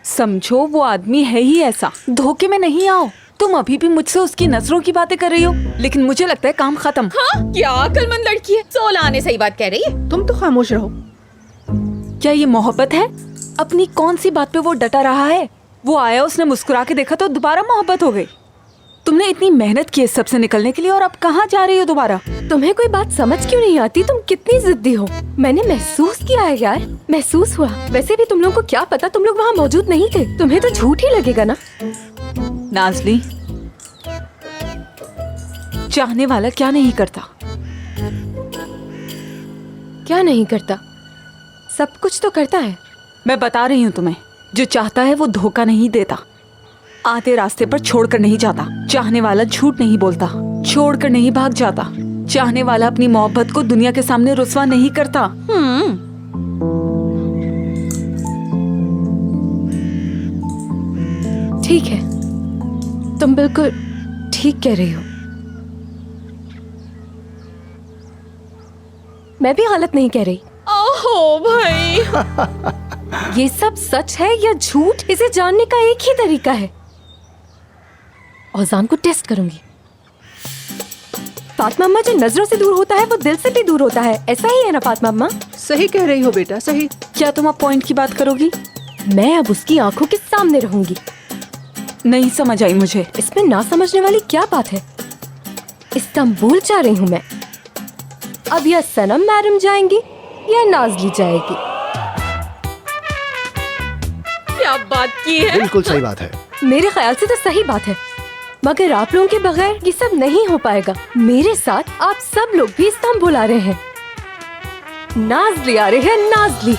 समझो वो आदमी है ही ऐसा, धोखे में नहीं आओ। तुम अभी भी मुझसे उसकी नजरों की बातें कर रही हो, लेकिन मुझे लगता है काम खत्म। हाँ, क्या अक्लमंद लड़की है, 16 आने सही बात कह रही है। तुम तो खामोश रहो। क्या ये मोहब्बत है? अपनी कौन सी बात पे वो डटा रहा है? वो आया, उसने मुस्कुरा के देखा तो दोबारा मोहब्बत हो गई। तुमने इतनी मेहनत की इस सब से निकलने के लिए, और अब कहाँ जा रही हो दोबारा? तुम्हें कोई बात समझ क्यों नहीं आती? तुम कितनी जिद्दी हो। मैंने महसूस किया है यार, महसूस हुआ। वैसे भी तुम लोगों को क्या पता, तुम लोग वहाँ मौजूद नहीं थे। तुम्हें तो झूठ ही लगेगा ना। नाज़ली, चाहने वाला क्या नहीं करता? क्या नहीं करता? सब कुछ तो करता है। मैं बता रही हूँ तुम्हें, जो चाहता है वो धोखा नहीं देता, आते रास्ते पर छोड़कर नहीं जाता। चाहने वाला झूठ नहीं बोलता, छोड़कर नहीं भाग जाता। चाहने वाला अपनी मोहब्बत को दुनिया के सामने रुस्वा नहीं करता। ठीक है, तुम बिल्कुल ठीक कह रही हो। मैं भी गलत नहीं कह रही। ओहो भाई, ये सब सच है या झूठ, इसे जानने का एक ही तरीका है। औजान को टेस्ट करूंगी। फातिमा अम्मा, जो नजरों से दूर होता है वो दिल से भी दूर होता है, ऐसा ही है ना फातिमा अम्मा? सही कह रही हो बेटा, सही। क्या तुम अब पॉइंट की बात करोगी? मैं अब उसकी आंखों के सामने रहूंगी। नहीं समझ आई मुझे। इसमें ना समझने वाली क्या बात है? इस्तांबुल जा रही हूँ मैं। अब या सनम मैडम जाएंगी या नाज़ली जाएगी। क्या बात की है। बिल्कुल सही बात है। मेरे ख्याल से तो सही बात है, मगर आप लोगों के बगैर ये सब नहीं हो पाएगा। मेरे साथ आप सब लोग भी इस्तांबुल आ रहे हैं। नाज़ली आ रही है, नाज़ली।